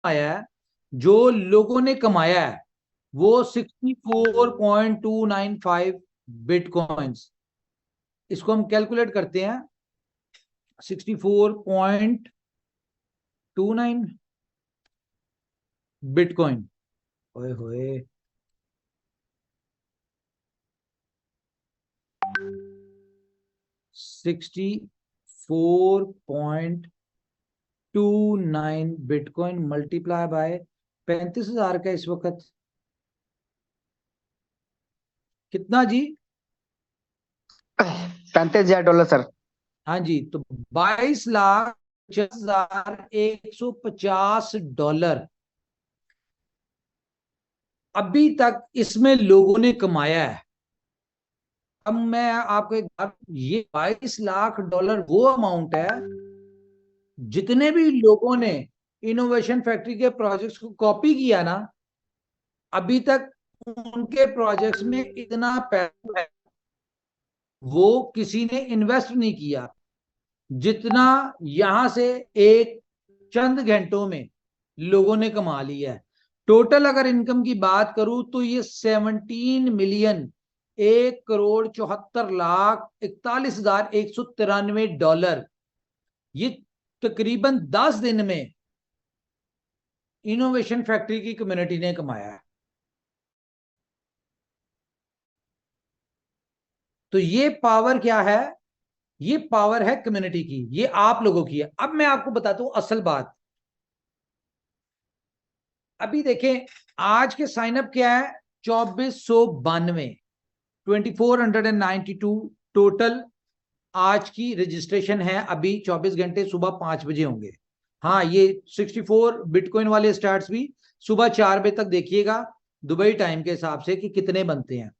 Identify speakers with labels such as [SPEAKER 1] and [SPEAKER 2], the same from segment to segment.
[SPEAKER 1] आया है, जो लोगों ने कमाया है, वो 64.295 बिटकॉइंस। इसको हम कैलकुलेट करते हैं, 64.29 बिटकॉइन। ओए होए, 64.29 बिटकॉइन मल्टीप्लाई बाय 35,000 का इस वक्त कितना जी?
[SPEAKER 2] $35,000 सर।
[SPEAKER 1] हाँ जी, तो 22,50,150 अभी तक इसमें लोगों ने कमाया है। अब मैं आपको एक बात, ये $22 लाख वो अमाउंट है जितने भी लोगों ने इनोवेशन फैक्ट्री के प्रोजेक्ट्स को कॉपी किया ना, अभी तक उनके प्रोजेक्ट्स में इतना पैसा है वो किसी ने इन्वेस्ट नहीं किया जितना यहां से एक चंद घंटों में लोगों ने कमा लिया है। टोटल अगर इनकम की बात करूं तो ये 17 मिलियन, 1,74,41,193 डॉलर, ये तकरीबन 10 दिन में इनोवेशन फैक्ट्री की कम्युनिटी ने कमाया है। तो ये पावर क्या है? ये पावर है कम्युनिटी की, ये आप लोगों की है। अब मैं आपको बताता हूं असल बात। अभी देखें, आज के साइनअप क्या है? 2492, 2492 टोटल आज की रजिस्ट्रेशन है। अभी 24 घंटे सुबह 5 बजे होंगे। हाँ, ये 64 बिटकॉइन वाले स्टार्ट्स भी सुबह 4 बजे तक देखिएगा दुबई टाइम के हिसाब से कि कितने बनते हैं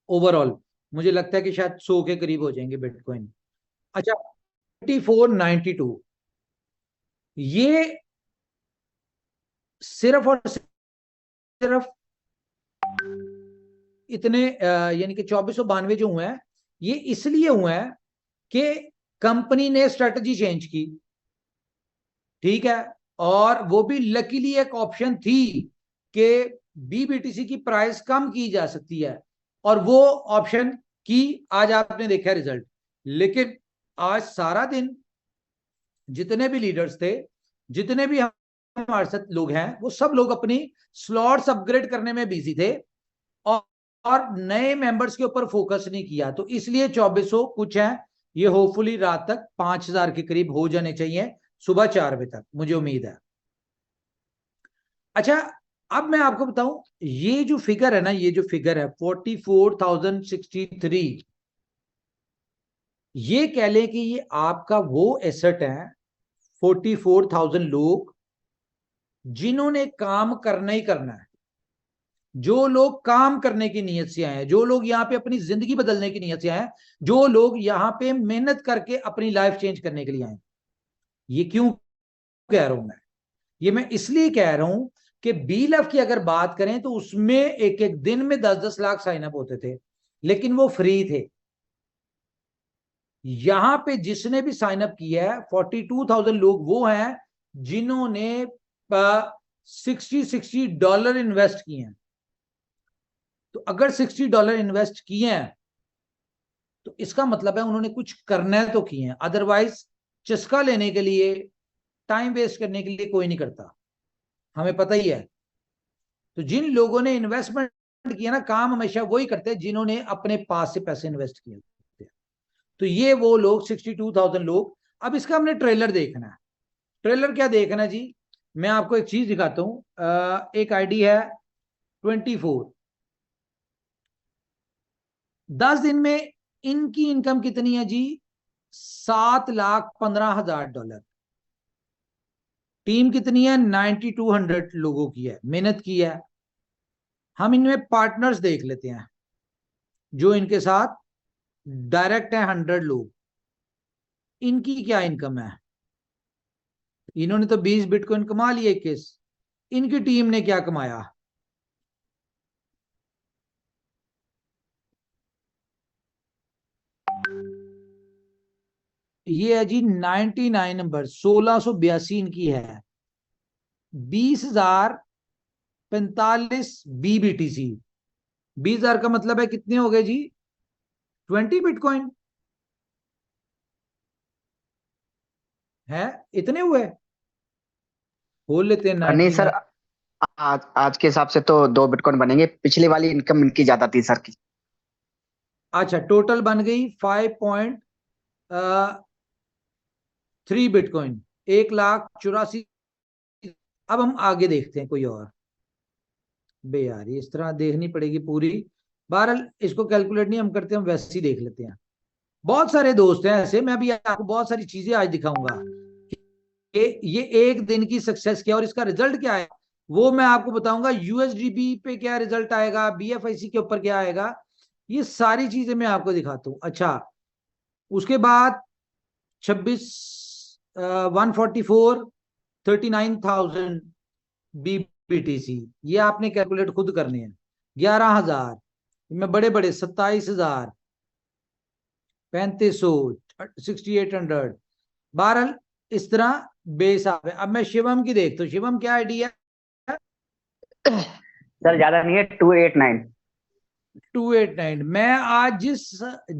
[SPEAKER 1] ओवरऑल। मुझे लगता है कि शायद 100 के करीब हो जाएंगे बिटकॉइन। अच्छा, 2492 ये सिर्फ और सिर्फ इतने यानी कि 2492 जो हुए हैं, ये इसलिए हुए हैं कि कंपनी ने स्ट्रेटजी चेंज की, ठीक है। और वो भी लकीली एक ऑप्शन थी कि बीबीटीसी की प्राइस कम की जा सकती है, और वो ऑप्शन की आज आपने देखा रिजल्ट। लेकिन आज सारा दिन जितने भी लीडर्स थे, जितने भी हमारे साथ लोग हैं, वो सब लोग अपनी स्लॉट्स अपग्रेड करने में बिजी थे और, और नए मेंबर्स के ऊपर फोकस नहीं किया। तो इसलिए 2400 कुछ है, ये होपफुली रात तक 5,000 के करीब हो जाने चाहिए सुबह 4 बजे तक, मुझे उम्मीद है। अच्छा, अब मैं आपको बताऊं, ये जो फिगर है ना, ये जो फिगर है 44,063, ये कह लें कि ये आपका वो एसेट है। 44,000 लोग जिन्होंने काम करना ही करना है, जो लोग काम करने की नीयत से आए हैं, जो लोग यहाँ पे अपनी जिंदगी बदलने की नीयत से आए हैं, जो लोग यहाँ पे मेहनत करके अपनी लाइफ चेंज करने के लिए आए हैं। ये क्यों कह रहा हूं मैं? ये मैं इसलिए कह रहा हूं कि बीलएफ की अगर बात करें तो उसमें एक एक दिन में 10-10 लाख साइन अप होते थे, लेकिन वो फ्री थे। यहां पे जिसने भी साइन अप किया है 42,000 लोग वो हैं जिन्होंने $60 इन्वेस्ट किए हैं। तो अगर $60 इन्वेस्ट किए हैं तो इसका मतलब है उन्होंने कुछ करना है तो किए हैं। अदरवाइज चस्का लेने के लिए, टाइम वेस्ट करने के लिए कोई नहीं करता, हमें पता ही है। तो जिन लोगों ने इन्वेस्टमेंट किया ना, काम हमेशा वही करते हैं जिन्होंने अपने पास से पैसे इन्वेस्ट किए। तो ये वो लोग 62,000 लोग। अब इसका हमने ट्रेलर देखना है। ट्रेलर क्या देखना है जी? मैं आपको एक चीज दिखाता हूं। एक आईडी है 24, 10 दिन में इनकी इनकम कितनी है जी? $7,15,000। टीम कितनी है? 9200 लोगों की है, मेहनत की है। हम इनमें पार्टनर्स देख लेते हैं जो इनके साथ डायरेक्ट है, 100 लोग। इनकी क्या इनकम है? इन्होंने तो 20 बिटकॉइन कमा लिए, 21। इनकी टीम ने क्या कमाया? ये है जी 99 नंबर, 1682 इनकी है। 20,045 BBTC। 20,000 का मतलब है कितने हो गए जी? 20 बिटकॉइन है, इतने हुए। खोल लेते हैं
[SPEAKER 2] नहीं
[SPEAKER 1] नाइनटी
[SPEAKER 2] सर,
[SPEAKER 1] नाइन
[SPEAKER 2] आज आज के हिसाब से तो 2 बिटकॉइन बनेंगे। पिछली वाली इनकम इनकी ज्यादा थी सर की।
[SPEAKER 1] अच्छा, टोटल बन गई 5.3 बिटकॉइन, 1,84,000। अब हम आगे देखते हैं कोई और। बे यार, ये इस तरह देखनी पड़ेगी पूरी। बहरहाल इसको कैलकुलेट नहीं हम करते, हम वैसे ही देख लेते हैं। बहुत सारे दोस्त हैं ऐसे, मैं भी आपको बहुत सारी चीजें आज दिखाऊंगा कि ये एक दिन की सक्सेस क्या और इसका रिजल्ट क्या है। वो मैं आपको बताऊंगा। यूएसडीबी पे क्या रिजल्ट आएगा, बीएफआईसी के ऊपर क्या आएगा, ये सारी चीजें मैं आपको दिखाता हूं। अच्छा, उसके बाद 154 39,000 BBTC, ये आपने कैलकुलेट खुद करने हैं। 11,000 में बड़े बड़े 27,000, 3500, 6,800। बहरहाल इस तरह बेहिसाब है। अब मैं शिवम की देखता हूँ, शिवम क्या आइडिया है?
[SPEAKER 2] सर ज्यादा नहीं है, 289।
[SPEAKER 1] 289। मैं आज जिस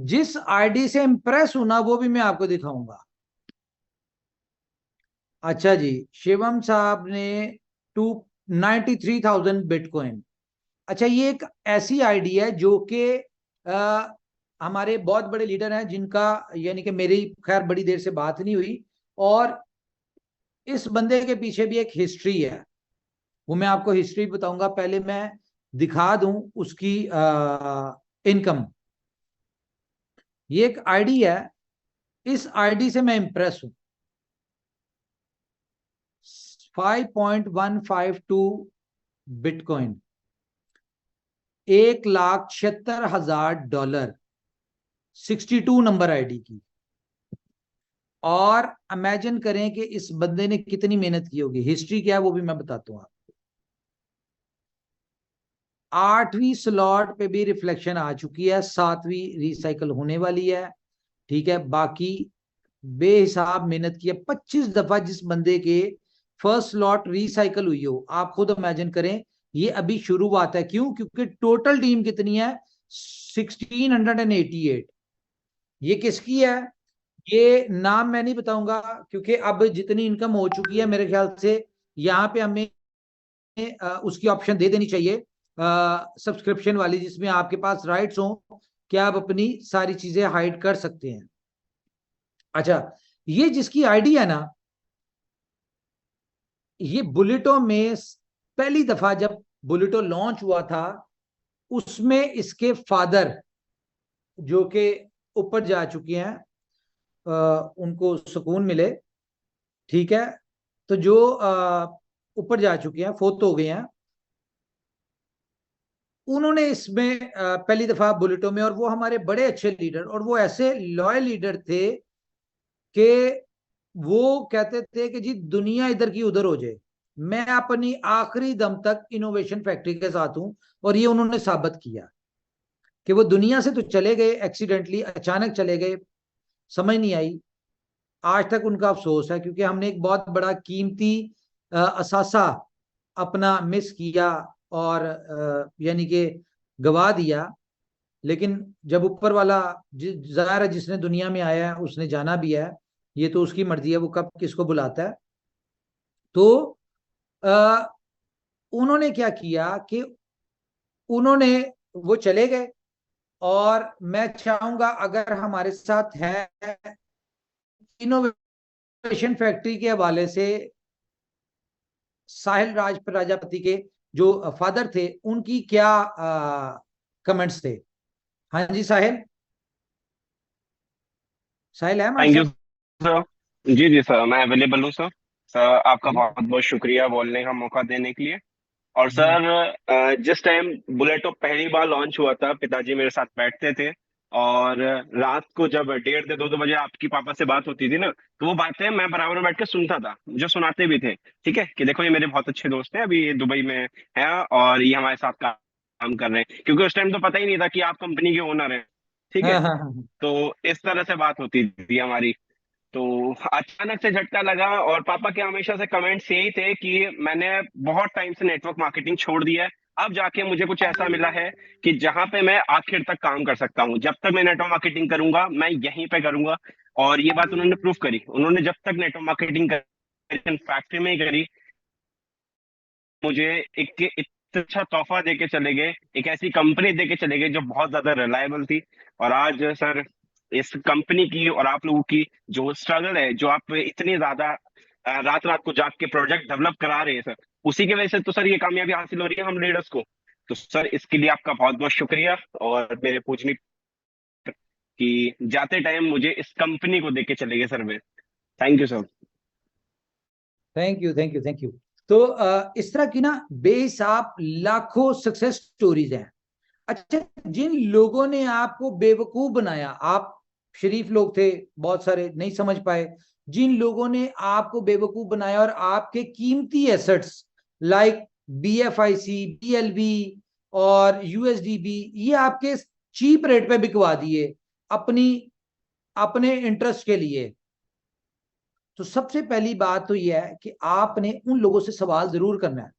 [SPEAKER 1] जिस आईडी से इंप्रेस हूं ना, वो भी मैं आपको दिखाऊंगा। अच्छा जी, शिवम साहब ने 293,000 बिटकॉइन। अच्छा, ये एक ऐसी आईडी है जो कि हमारे बहुत बड़े लीडर हैं जिनका, यानी कि मेरी खैर बड़ी देर से बात नहीं हुई, और इस बंदे के पीछे भी एक हिस्ट्री है। वो मैं आपको हिस्ट्री बताऊंगा, पहले मैं दिखा दूं उसकी इनकम। ये एक आईडी है, इस आईडी से मैं इंप्रेस हूं। 5.152 बिटकॉइन, 1,76,000 डॉलर, 62 नंबर आईडी की। और इमेजिन करें कि इस बंदे ने कितनी मेहनत की होगी। हिस्ट्री क्या है वो भी मैं बताता हूं। 8वीं स्लॉट पे भी रिफ्लेक्शन आ चुकी है, 7वीं रिसाइकल होने वाली है। ठीक है, बाकी बेहिसाब मेहनत की है। 25 दफा जिस बंदे के फर्स्ट स्लॉट रिसाइकल हुई हो, आप खुद इमेजिन करें। ये अभी शुरुआत है। क्यों? क्योंकि टोटल टीम कितनी है? 1688। ये किसकी है? ये नाम मैं नहीं बताऊंगा, क्योंकि अब जितनी इनकम हो चुकी है मेरे ख्याल से यहाँ पे हमें उसकी ऑप्शन दे देनी चाहिए, सब्सक्रिप्शन वाली, जिसमें आपके पास राइट्स हो कि आप अपनी सारी चीजें हाइड कर सकते हैं। अच्छा, ये जिसकी आईडी है ना, ये बुलेटो में पहली दफा जब बुलेटो लॉन्च हुआ था, उसमें इसके फादर जो कि ऊपर जा चुके हैं, उनको सुकून मिले। ठीक है, तो जो ऊपर जा चुके हैं, फोत हो गए हैं, उन्होंने इसमें पहली दफा बुलेटो में, और वो हमारे बड़े अच्छे लीडर, और वो ऐसे लॉयल लीडर थे कि वो कहते थे कि जी दुनिया इधर की उधर हो जाए, मैं अपनी आखिरी दम तक इनोवेशन फैक्ट्री के साथ हूं। और ये उन्होंने साबित किया कि वो दुनिया से तो चले गए एक्सीडेंटली, अचानक चले गए, समझ नहीं आई। आज तक उनका अफसोस है, क्योंकि हमने एक बहुत बड़ा कीमती असासा अपना मिस किया, और यानी कि गवा दिया। लेकिन जब ऊपर वाला, जाहिर है जिसने दुनिया में आया है उसने जाना भी है, ये तो उसकी मर्जी है वो कब किसको बुलाता है। तो आ, उन्होंने क्या किया कि उन्होंने, वो चले गए। और मैं चाहूंगा अगर हमारे साथ है इनोवेशन फैक्ट्री के हवाले से साहिल राज प्रजापति के जो फादर थे, उनकी क्या कमेंट्स थे। हाँ जी साहिल, साहिल है हमारे
[SPEAKER 3] थैंक यू
[SPEAKER 1] साथ?
[SPEAKER 3] सर। जी जी सर, मैं अवेलेबल हूँ सर। सर आपका
[SPEAKER 1] जी।
[SPEAKER 3] बहुत बहुत शुक्रिया बोलने का मौका देने के लिए। और
[SPEAKER 1] हाँ
[SPEAKER 3] सर, जिस टाइम बुलेटो पहली बार लॉन्च हुआ था, पिताजी मेरे साथ बैठते थे। और रात को जब 1:30 से 2 बजे आपकी पापा से बात होती थी ना, तो वो बातें मैं बराबर में बैठ के सुनता था, मुझे सुनाते भी थे। ठीक है, कि देखो ये मेरे बहुत अच्छे दोस्त हैं, अभी ये दुबई में है और ये हमारे साथ काम कर रहे हैं, क्योंकि उस टाइम तो पता ही नहीं था कि आप कंपनी के ओनर हैं। ठीक
[SPEAKER 1] हाँ
[SPEAKER 3] है,
[SPEAKER 1] हाँ हाँ।
[SPEAKER 3] तो इस तरह से बात होती थी हमारी। तो अचानक से झटका लगा, और पापा के हमेशा से कमेंट्स यही थे कि मैंने बहुत टाइम से नेटवर्क मार्केटिंग छोड़ दिया है, अब जाके मुझे कुछ ऐसा मिला है कि जहां पे मैं आखिर तक काम कर सकता हूँ। जब तक मैं नेटवर्क मार्केटिंग करूंगा मैं यहीं पे करूंगा। और ये बात उन्होंने प्रूफ करी। उन्होंने जब तक नेटवर्क मार्केटिंग करी, फैक्ट्री में ही करी, मुझे एक इतना अच्छा तोहफा दे के चले गए, एक ऐसी कंपनी दे के चले गए जो बहुत ज्यादा रिलायबल थी। और आज सर इस कंपनी की और आप लोगों की जो स्ट्रगल है, जो आप इतनी ज्यादा रात रात को जाग के प्रोजेक्ट डेवलप करा रहे हैं सर, उसी की वजह से तो सर ये कामयाबी हासिल हो रही है हम लीडर्स को। तो सर इसके लिए आपका बहुत बहुत शुक्रिया। और मेरे पूछने कि जाते टाइम मुझे इस कंपनी को देख के चले गए सर। मैं thank you sir.
[SPEAKER 1] Thank you, thank you, thank you. तो इस तरह की ना बेहिसाब लाखों सक्सेस स्टोरीज हैं। अच्छा, जिन लोगों ने आपको बेवकूफ बनाया, आप शरीफ लोग थे, बहुत सारे नहीं समझ पाए, जिन लोगों ने आपको बेवकूफ बनाया और आपके कीमती एसेट्स लाइक BFIC, BLV और USDB ये आपके चीप रेट पे बिकवा दिए अपनी अपने इंटरेस्ट के लिए, तो सबसे पहली बात तो यह है कि आपने उन लोगों से सवाल जरूर करना है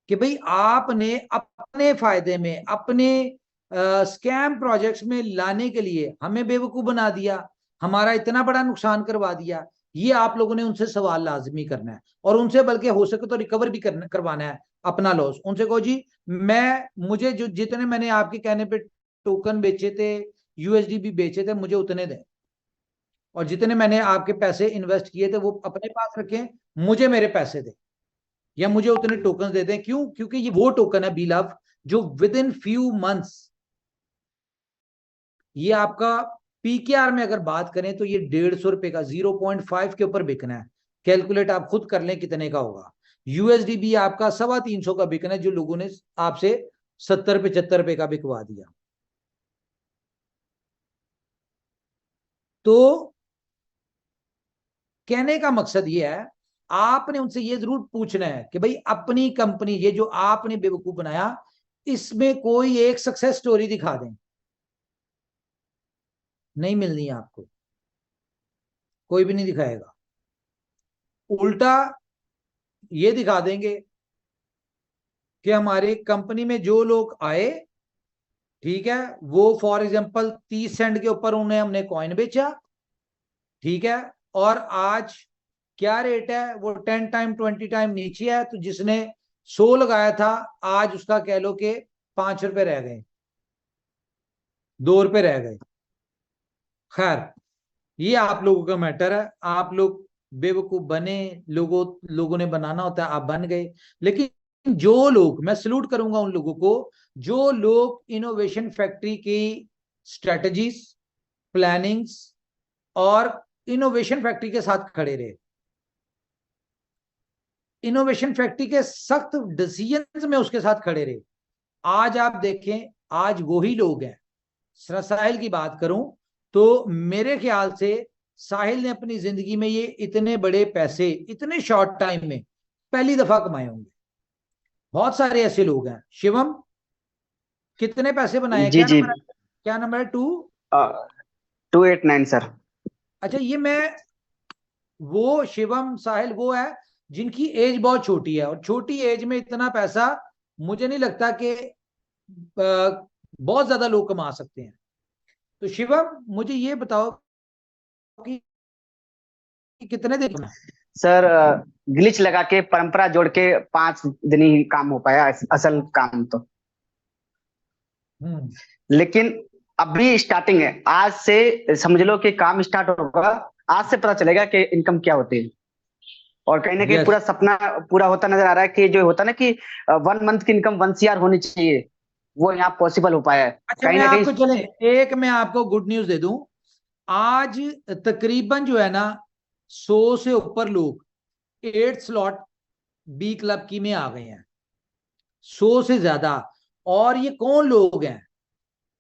[SPEAKER 1] कि भाई आपने अपने फायदे में, अपने स्कैम प्रोजेक्ट्स में लाने के लिए हमें बेवकूफ बना दिया, हमारा इतना बड़ा नुकसान करवा दिया। ये आप लोगों ने उनसे सवाल लाजमी करना है, और उनसे बल्कि हो सके तो रिकवर भी करवाना है अपना लॉस। उनसे कहो जी, मुझे जो जितने मैंने आपके कहने पे टोकन बेचे थे, USDB बेचे थे, मुझे उतने दें, और जितने मैंने आपके पैसे इन्वेस्ट किए थे वो अपने पास रखें, मुझे मेरे पैसे दें, या मुझे उतने टोकन दे दें। क्यों? क्योंकि ये वो टोकन है बीलव जो विद इन फ्यू मंथ्स, ये आपका PKR में अगर बात करें तो ये 150 रुपए का 0.5 के ऊपर बिकना है। कैलकुलेट आप खुद कर लें कितने का होगा। USDB आपका 350 का बिकना है, जो लोगों ने आपसे 70-75 रुपए का बिकवा दिया। तो कहने का मकसद ये है, आपने उनसे ये जरूर पूछना है कि भाई अपनी कंपनी, ये जो आपने बेवकूफ बनाया, इसमें कोई एक सक्सेस स्टोरी दिखा दें। नहीं मिलनी है आपको, कोई भी नहीं दिखाएगा। उल्टा ये दिखा देंगे कि हमारी कंपनी में जो लोग आए, ठीक है, वो फॉर एग्जांपल 30 सेंट के ऊपर उन्हें हमने कॉइन बेचा, ठीक है, और आज क्या रेट है, वो 10 टाइम 20 टाइम नीचे है, तो जिसने 100 लगाया था आज उसका कह लो कि 5 रुपए रह गए, 2 रुपए रह गए। खैर, ये आप लोगों का मैटर है, आप लोग बेवकूफ बने, लोगों ने बनाना होता है, आप बन गए। लेकिन जो लोग, मैं सल्यूट करूंगा उन लोगों को जो लोग इनोवेशन फैक्ट्री की स्ट्रेटजीज, प्लानिंग्स और इनोवेशन फैक्ट्री के साथ खड़े रहे, इनोवेशन फैक्ट्री के सख्त डिसीजंस में उसके साथ खड़े रहे। आज आप देखें, आज वही लोग हैं। साहिल की बात करूं तो मेरे ख्याल से साहिल ने अपनी जिंदगी में ये इतने बड़े पैसे इतने शॉर्ट टाइम में पहली दफा कमाए होंगे। बहुत सारे ऐसे लोग हैं। शिवम, कितने पैसे बनाए?
[SPEAKER 2] जी जी।
[SPEAKER 1] क्या नंबर है?
[SPEAKER 2] 289 सर।
[SPEAKER 1] अच्छा, ये मैं, वो शिवम, साहिल वो है जिनकी एज बहुत छोटी है, और छोटी एज में इतना पैसा मुझे नहीं लगता कि बहुत ज्यादा लोग कमा सकते हैं। तो शिवम, मुझे ये बताओ कि कितने दिन में?
[SPEAKER 2] सर ग्लिच लगा के परंपरा जोड़ के 5 दिन ही काम हो पाया असल काम तो। लेकिन अभी स्टार्टिंग है, आज से समझ लो कि काम स्टार्ट होगा, आज से पता चलेगा कि इनकम क्या होती है। और कहीं ना कहीं पूरा सपना पूरा होता नजर आ रहा है कि जो होता ना कि 1 मंथ की इनकम 1 CR होनी चाहिए, वो यहाँ पॉसिबल हो पाया है।
[SPEAKER 1] अच्छा,
[SPEAKER 2] कहीं
[SPEAKER 1] मैं
[SPEAKER 2] ना
[SPEAKER 1] आपको
[SPEAKER 2] कहीं
[SPEAKER 1] चले एक मैं आपको गुड न्यूज दे दूं। आज तकरीबन जो है ना 100 से ऊपर लोग 8 स्लॉट बी क्लब की में आ गए हैं, 100 से ज्यादा। और ये कौन लोग हैं?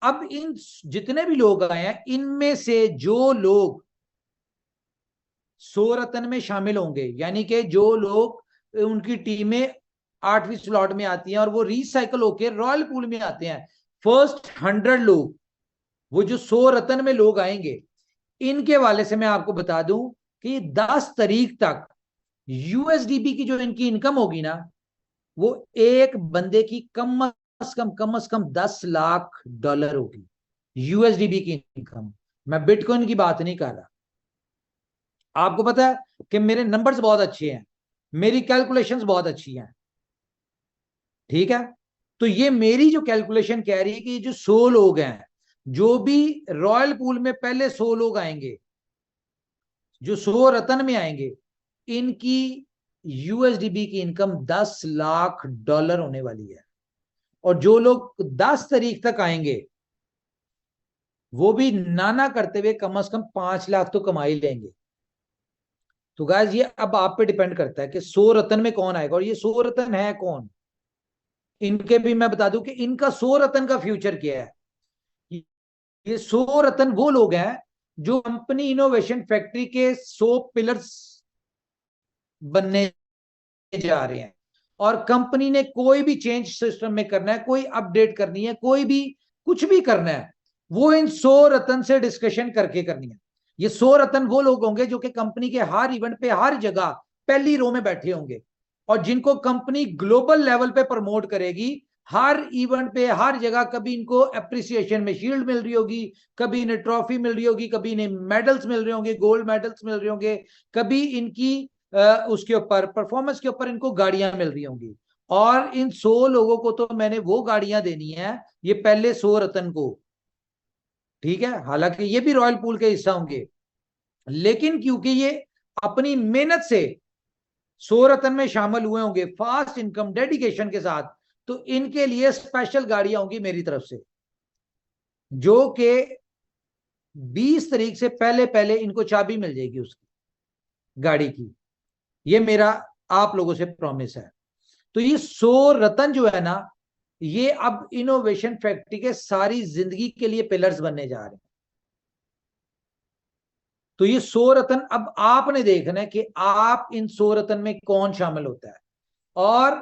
[SPEAKER 1] अब इन जितने भी लोग आए हैं, इनमें से जो लोग 100 रत्न में शामिल होंगे, यानी कि जो लोग उनकी टीमें 8वीं स्लॉट में आती हैं और वो रिसाइकल होकर रॉयल पूल में आते हैं, फर्स्ट 100 लोग, वो जो 100 रत्न में लोग आएंगे, इनके वाले से मैं आपको बता दूं कि 10 तारीख तक यूएसडीपी की जो इनकी इनकम होगी ना, वो एक बंदे की कम से कम 10 लाख डॉलर होगी, यूएसडीपी की इनकम। मैं बिटकॉइन की बात नहीं कर रहा। आपको पता है कि मेरे नंबर्स बहुत अच्छे हैं, मेरी कैलकुलेशंस बहुत अच्छी हैं, ठीक है। तो ये मेरी जो कैलकुलेशन कह रही है कि जो 100 लोग हैं, जो भी रॉयल पूल में पहले 100 लोग आएंगे, जो 100 रतन में आएंगे, इनकी यूएसडीबी की इनकम 10 लाख डॉलर होने वाली है। और जो लोग 10 तारीख तक आएंगे, वो भी नाना करते हुए कम से कम 5 लाख तो कमा ही लेंगे। तो गाइस ये अब आप पे डिपेंड करता है कि 100 रतन में कौन आएगा, और ये 100 रतन है कौन। इनके भी मैं बता दूं कि इनका 100 रतन का फ्यूचर क्या है। ये 100 रतन वो लोग हैं जो कंपनी इनोवेशन फैक्ट्री के 100 पिलर्स बनने जा रहे हैं। और कंपनी ने कोई भी चेंज सिस्टम में करना है, कोई अपडेट करनी है, कोई भी कुछ भी करना है, वो इन 100 रतन से डिस्कशन करके करनी है। ये 100 रतन वो लोग होंगे जो कि कंपनी के हर इवेंट पे, हर जगह पहली रो में बैठे होंगे, और जिनको कंपनी ग्लोबल लेवल पे प्रमोट करेगी। हर इवेंट पे, हर जगह कभी इनको अप्रिसिएशन में शील्ड मिल रही होगी, कभी इन्हें ट्रॉफी मिल रही होगी, कभी इन्हें मेडल्स मिल रहे होंगे, गोल्ड मेडल्स मिल रहे होंगे, कभी इनकी उसके ऊपर परफॉर्मेंस के ऊपर इनको गाड़ियां मिल रही होंगी। और इन 100 लोगों को तो मैंने वो गाड़ियां देनी है, ये पहले 100 रतन को, ठीक है। हालांकि ये भी रॉयल पूल के हिस्सा होंगे, लेकिन क्योंकि ये अपनी मेहनत से 100 रतन में शामिल हुए होंगे, फास्ट इनकम डेडिकेशन के साथ, तो इनके लिए स्पेशल गाड़ियां होंगी मेरी तरफ से, जो कि 20 तारीख से पहले पहले इनको चाबी मिल जाएगी उसकी गाड़ी की। ये मेरा आप लोगों से प्रॉमिस है। तो ये 100 रतन जो है ना, ये अब इनोवेशन फैक्ट्री के सारी जिंदगी के लिए पिलर्स बनने जा रहे हैं। तो ये 100 रतन अब आपने देखना है कि आप इन 100 रतन में कौन शामिल होता है। और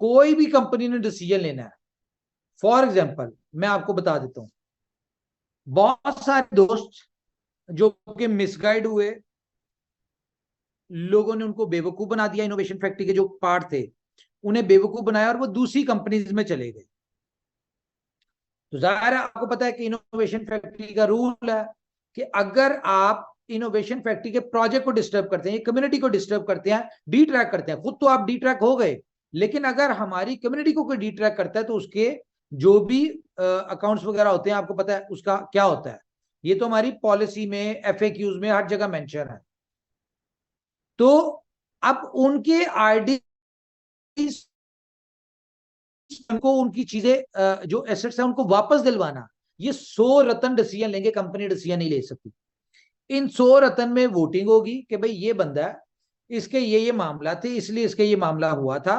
[SPEAKER 1] कोई भी कंपनी ने डिसीजन लेना है, फॉर एग्जाम्पल मैं आपको बता देता हूं, बहुत सारे दोस्त जो कि मिसगाइड हुए, लोगों ने उनको बेवकूफ बना दिया, इनोवेशन फैक्ट्री के जो पार्ट थे उन्हें बेवकूफ बनाया और वो दूसरी कंपनीज में चले गए। तो जाहिर है आपको पता है कि इनोवेशन फैक्ट्री का रूल है कि अगर आप इनोवेशन फैक्ट्री के प्रोजेक्ट को डिस्टर्ब करते हैं, कम्युनिटी को डिस्टर्ब करते हैं, डी ट्रैक करते हैं, खुद तो आप डी ट्रैक हो गए, लेकिन अगर हमारी कम्युनिटी को कोई डी ट्रैक करता है तो उसके जो भी अकाउंट्स वगैरह होते हैं, आपको पता है उसका क्या होता है। ये तो हमारी पॉलिसी में, एफएक्यूज में हर जगह मेंशन है। तो अब उनके आईडी, उनको उनकी चीजें जो एसेट्स है उनको वापस दिलवाना, ये 100 रतन डिसीजन लेंगे, कंपनी डिसीजन नहीं ले सकती। इन 100 रतन में वोटिंग होगी कि भाई ये बंदा है, इसके ये मामला थे, इसलिए इसके ये मामला हुआ था।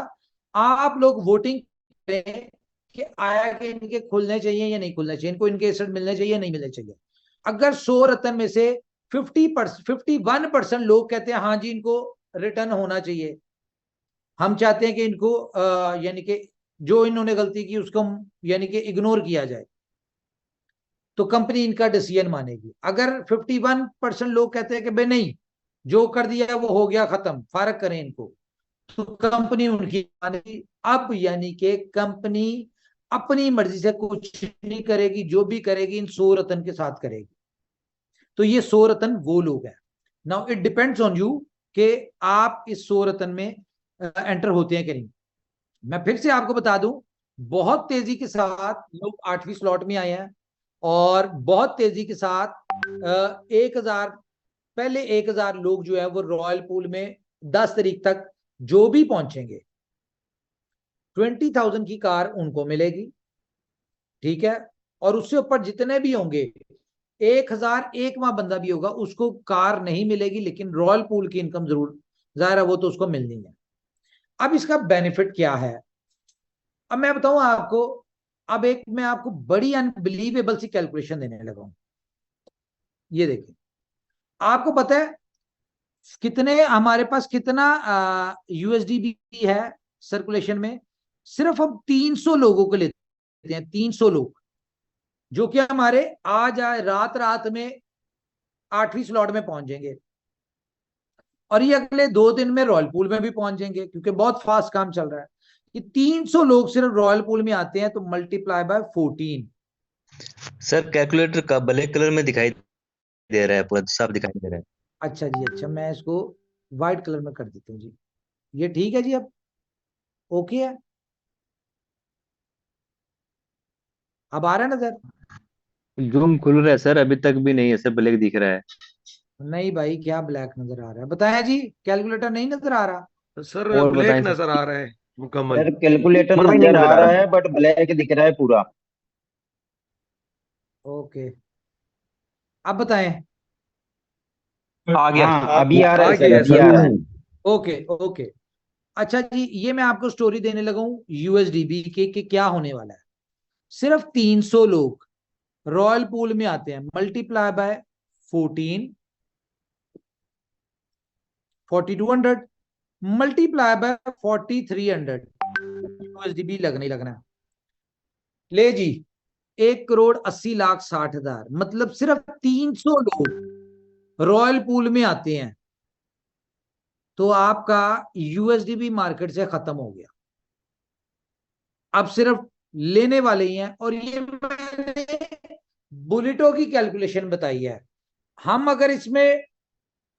[SPEAKER 1] आप लोग वोटिंग करें कि आया कि इनके खुलने चाहिए या नहीं खुलने चाहिए, इनको इनके एसेट मिलने चाहिए या नहीं मिलने चाहिए। अगर 100 रतन में से 51% लोग कहते हैं हाँ जी इनको रिटर्न होना चाहिए, हम चाहते हैं कि इनको यानी कि जो इन्होंने गलती की उसको यानी कि इग्नोर किया जाए, तो कंपनी इनका डिसीजन मानेगी। अगर 51% लोग कहते हैं कि भाई नहीं, जो कर दिया वो हो गया, खत्म, फारग करें इनको, तो कंपनी उनकी मानेगी। अब यानी कि कंपनी अपनी मर्जी से कुछ नहीं करेगी, जो भी करेगी इन 100 रतन के साथ करेगी। तो ये 100 रतन वो लोग हैं। Now it depends on you कि आप इस 100 रतन में एंटर होते हैं कि नहीं। मैं फिर से आपको बता दूं, बहुत तेजी के साथ लोग 8वीं स्लॉट में आए हैं, और बहुत तेजी के साथ 1000, पहले 1000 लोग जो है वो रॉयल पूल में 10 तारीख तक जो भी पहुंचेंगे, 20,000 की कार उनको मिलेगी, ठीक है। और उससे ऊपर जितने भी होंगे, 1001वां बंदा भी होगा उसको कार नहीं मिलेगी, लेकिन रॉयल पूल की इनकम जरूर, जाहिर है वो तो उसको मिलनी है। अब इसका बेनिफिट क्या है, अब मैं बताऊं आपको। अब एक मैं आपको बड़ी अनबिलीवेबल सी कैलकुलेशन देने लगा हूं। ये देखिए, आपको पता है कितने हमारे पास कितना यूएसडीबी है सर्कुलेशन में। सिर्फ हम 300 लोगों को लेते हैं, 300 लोग जो कि हमारे आज आए रात रात में 8वीं स्लॉट में पहुंच जाएंगे, और ये अगले 2 दिन में रॉयल पूल में भी पहुंच जाएंगे, क्योंकि बहुत फास्ट काम चल रहा है। ये 300 लोग सिर्फ रॉयल पूल में आते हैं, तो मल्टीप्लाई बाय 14।
[SPEAKER 4] सर कैलकुलेटर का ब्लैक कलर में दिखाई दे रहा है, पूरा साफ दिखाई दे रहा है।
[SPEAKER 1] अच्छा जी, अच्छा, मैं इसको व्हाइट कलर में कर देता हूँ जी। ये ठीक है जी, अब ओके है, अब आ रहा है नजर?
[SPEAKER 4] जूम खुल रहा है सर, अभी तक भी नहीं है सर, ब्लैक दिख रहा है।
[SPEAKER 1] नहीं भाई, क्या ब्लैक नजर आ रहा है, बताया जी, कैलकुलेटर नहीं नजर आ रहा?
[SPEAKER 5] सर
[SPEAKER 4] और
[SPEAKER 5] ब्लैक
[SPEAKER 4] बताएं सर।
[SPEAKER 5] नजर आ रहा है मुकम्मल।
[SPEAKER 6] सर कैलकुलेटर
[SPEAKER 2] मुझे नहीं
[SPEAKER 6] नजर
[SPEAKER 2] नजर
[SPEAKER 6] आ
[SPEAKER 2] आ
[SPEAKER 6] रहा
[SPEAKER 2] रहा।
[SPEAKER 6] है बट ब्लैक दिख रहा है पूरा।
[SPEAKER 1] ओके, अब बताएं।
[SPEAKER 2] आ गया।
[SPEAKER 6] हाँ अभी आ रहा है
[SPEAKER 5] आ
[SPEAKER 6] सर,
[SPEAKER 5] गया
[SPEAKER 6] अभी
[SPEAKER 5] सर।
[SPEAKER 6] आ रहा है।
[SPEAKER 1] ओके ओके, अच्छा जी, ये मैं आपको स्टोरी देने लगा हूं यूएसडीबी के क्या होने वाला है। सिर्फ 300 लोग रॉयल पूल में आते हैं, मल्टीप्लाई बाय 14, 4200 मल्टीप्लाई बाय 4300 यूएसडीबी लगना ही लगना है। ले जी, 1,80,60,60,000, मतलब सिर्फ 300 लोग रॉयल पूल में आते हैं, तो आपका यूएसडीबी मार्केट से खत्म हो गया। अब सिर्फ लेने वाले ही हैं, और ये मैंने बुलेटो की कैलकुलेशन बताई है। हम अगर इसमें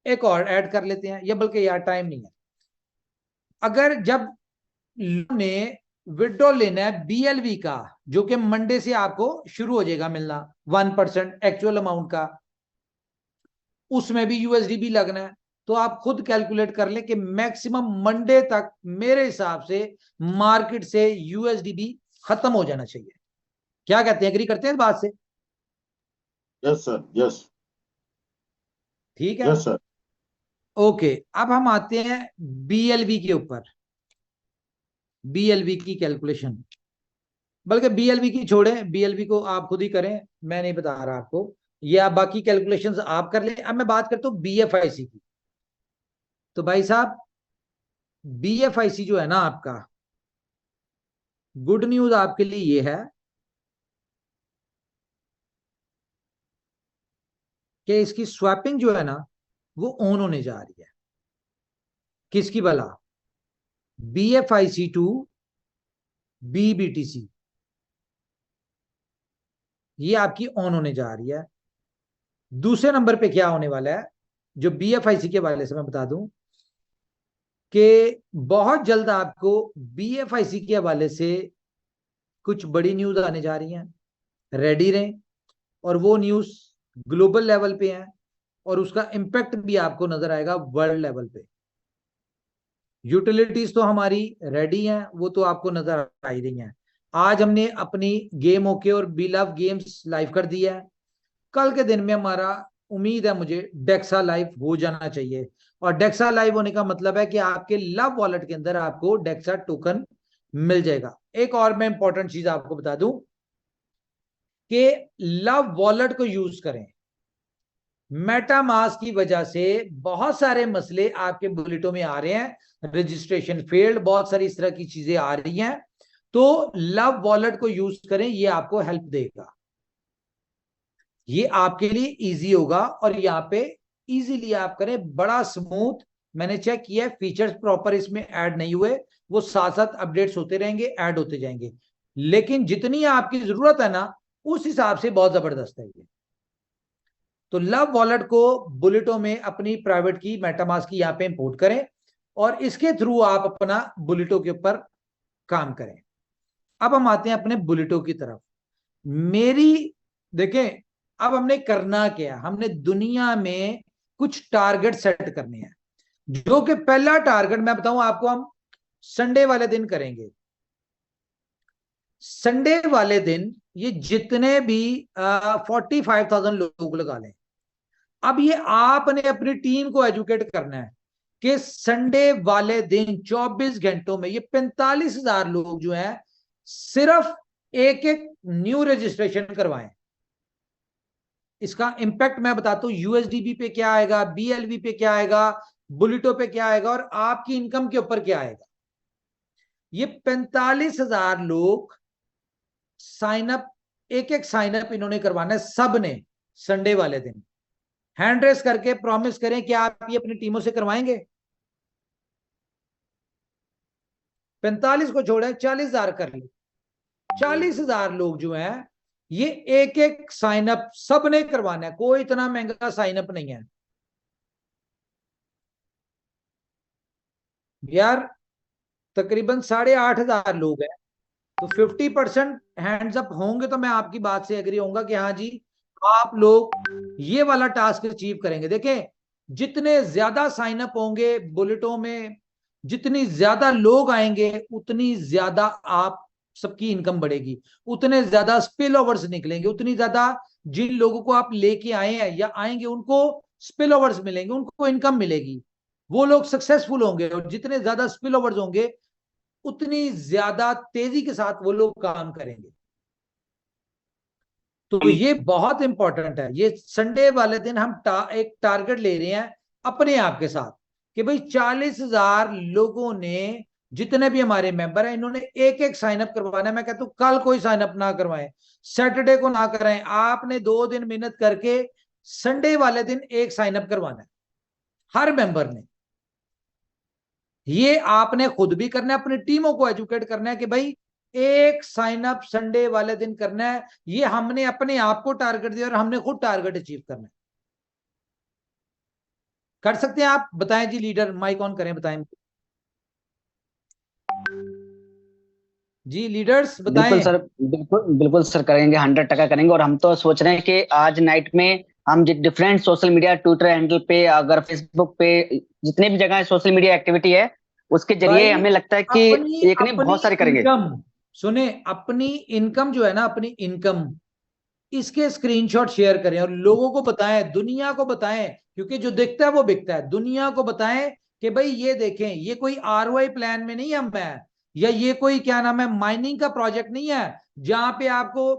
[SPEAKER 1] एक और ऐड कर लेते हैं, या बल्कि यार टाइम नहीं है, अगर जब ने विड्रॉ लेना है बीएलवी का, जो कि मंडे से आपको शुरू हो जाएगा मिलना, 1% एक्चुअल अमाउंट का, उसमें भी यूएसडीबी लगना है, तो आप खुद कैलकुलेट कर लें कि मैक्सिमम मंडे तक मेरे हिसाब से मार्केट से यूएसडीबी खत्म हो जाना चाहिए। क्या कहते हैं, एग्री करते हैं इस बात से?
[SPEAKER 7] यस सर, यस
[SPEAKER 1] ठीक है,
[SPEAKER 7] यस सर।
[SPEAKER 1] ओके, अब हम आते हैं बीएलवी के ऊपर, बीएलवी की कैलकुलेशन, बल्कि बीएलवी की छोड़े, बीएलवी को आप खुद ही करें, मैं नहीं बता रहा आपको, ये आप बाकी कैलकुलेशंस आप कर लें। अब मैं बात करता हूं बीएफआईसी की। तो भाई साहब, बीएफआईसी जो है ना आपका, गुड न्यूज आपके लिए ये है कि इसकी स्वैपिंग जो है ना, वो ऑन होने जा रही है। किसकी भला? BFIC टू BBTC, ये आपकी ऑन होने जा रही है। दूसरे नंबर पे क्या होने वाला है, जो BFIC के हवाले से मैं बता दूं कि बहुत जल्द आपको BFIC के हवाले से कुछ बड़ी न्यूज आने जा रही हैं, रेडी रहें। और वो न्यूज ग्लोबल लेवल पे है, और उसका इंपैक्ट भी आपको नजर आएगा वर्ल्ड लेवल पे। यूटिलिटीज तो हमारी रेडी हैं, वो तो आपको नजर आ ही रही हैं। आज हमने अपनी गेम ओके और बी लव गेम्स लाइव कर दिया है। कल के दिन में हमारा, उम्मीद है मुझे, डेक्सा लाइव हो जाना चाहिए। और डेक्सा लाइव होने का मतलब है कि आपके लव वॉलेट के अंदर आपको डेक्सा टोकन मिल जाएगा। एक और मैं इंपॉर्टेंट चीज आपको बता दूं कि लव वॉलेट को यूज करें। मेटामास्क की वजह से बहुत सारे मसले आपके बुलेटों में आ रहे हैं, रजिस्ट्रेशन फेल्ड, बहुत सारी इस तरह की चीजें आ रही हैं। तो लव वॉलेट को यूज करें, ये आपको हेल्प देगा, ये आपके लिए इजी होगा। और यहाँ पे इजीली आप करें, बड़ा स्मूथ। मैंने चेक किया है, फीचर्स प्रॉपर इसमें ऐड नहीं हुए, वो साथ साथ अपडेट्स होते रहेंगे, ऐड होते जाएंगे, लेकिन जितनी आपकी जरूरत है ना, उस हिसाब से बहुत जबरदस्त है ये। तो लव वॉलेट को बुलेटों में अपनी प्राइवेट की मेटामास्क की यहाँ पे इंपोर्ट करें, और इसके थ्रू आप अपना बुलेटों के ऊपर काम करें। अब हम आते हैं अपने बुलेटों की तरफ। मेरी देखें, अब हमने करना क्या, हमने दुनिया में कुछ टारगेट सेट करने हैं, जो कि पहला टारगेट मैं बताऊं आपको, हम संडे वाले दिन करेंगे। संडे वाले दिन ये जितने भी 45,000 लोग लगा लें। अब ये आपने अपनी टीम को एजुकेट करना है कि संडे वाले दिन 24 घंटों में ये 45,000 लोग जो हैं, सिर्फ एक एक न्यू रजिस्ट्रेशन करवाएं। इसका इंपैक्ट मैं बताता हूं, यूएसडीबी पे क्या आएगा, बीएलवी पे क्या आएगा, बुलेटो पे क्या आएगा, और आपकी इनकम के ऊपर क्या आएगा। ये 45,000 लोग साइन अप, एक एक साइन अप इन्होंने करवाना है सब ने, संडे वाले दिन, हैंड रेस करके प्रॉमिस करें कि आप ये अपनी टीमों से करवाएंगे। 45 को छोड़े 40,000 कर ले। 40,000 लोग जो हैं ये एक एक साइन अप सब ने करवाना है, कोई इतना महंगा साइन अप नहीं है यार। तकरीबन 8,500 लोग हैं, तो 50% हैंड्स अप होंगे तो मैं आपकी बात से एग्री होऊंगा कि हाँ जी आप लोग ये वाला टास्क अचीव करेंगे। देखें जितने ज्यादा साइन अप होंगे बुलेटों में, जितनी ज्यादा लोग आएंगे उतनी ज्यादा आप सबकी इनकम बढ़ेगी, उतने ज्यादा स्पिल ओवर्स निकलेंगे, उतनी ज्यादा जिन लोगों को आप लेके आए हैं या आएंगे उनको स्पिल ओवर्स मिलेंगे, उनको इनकम मिलेगी, वो लोग सक्सेसफुल होंगे। और जितने ज्यादा स्पिल ओवर्स होंगे उतनी ज्यादा तेजी के साथ वो लोग काम करेंगे। तो ये बहुत इंपॉर्टेंट है। ये संडे वाले दिन हम एक टारगेट ले रहे हैं अपने आप के साथ कि भाई 40,000 लोगों ने, जितने भी हमारे मेंबर हैं, इन्होंने एक एक साइन अप करवाना है। मैं कहता हूं कल कोई साइन अप ना करवाएं, सैटरडे को ना कराएं, आपने 2 दिन मेहनत करके संडे वाले दिन एक साइन अप करवाना है हर मेंबर ने। ये आपने खुद भी करना है, अपनी टीमों को एजुकेट करना है कि भाई एक साइन अप संडे वाले दिन करना है। ये हमने अपने आप को टारगेट दिया और हमने खुद टारगेट अचीव करना है। कर सकते हैं आप? बताएं जी, लीडर माइक ऑन करें, बताएं जी, लीडर्स बताएं।
[SPEAKER 2] बिल्कुल सर, बिल्कुल बिल्कुल सर, करेंगे, 100% करेंगे। और हम तो सोच रहे हैं कि आज नाइट में हम different social media, Twitter handle पे, अगर फेसबुक पे, जितने भी जगह सोशल मीडिया एक्टिविटी है उसके जरिए हमें लगता है कि एक नहीं बहुत सारे करेंगे।
[SPEAKER 1] सुने, अपनी इनकम जो है ना, अपनी इनकम, इसके स्क्रीनशॉट शेयर करें और लोगों को बताएं, दुनिया को बताएं, क्योंकि जो दिखता है वो बिकता है। दुनिया को बताएं कि भाई ये देखें, ये कोई ROI प्लान में नहीं हम है, या ये कोई क्या नाम है माइनिंग का प्रोजेक्ट नहीं है जहां पे आपको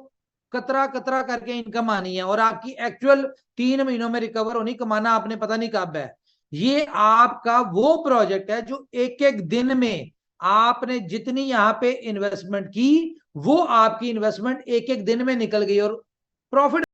[SPEAKER 1] कतरा कतरा करके इनकम आनी है और आपकी एक्चुअल 3 महीनों में रिकवर होनी, कमाना आपने पता नहीं कब है। ये आपका वो प्रोजेक्ट है जो एक एक दिन में आपने जितनी यहां पे इन्वेस्टमेंट की वो आपकी इन्वेस्टमेंट एक एक दिन में निकल गई और प्रॉफिट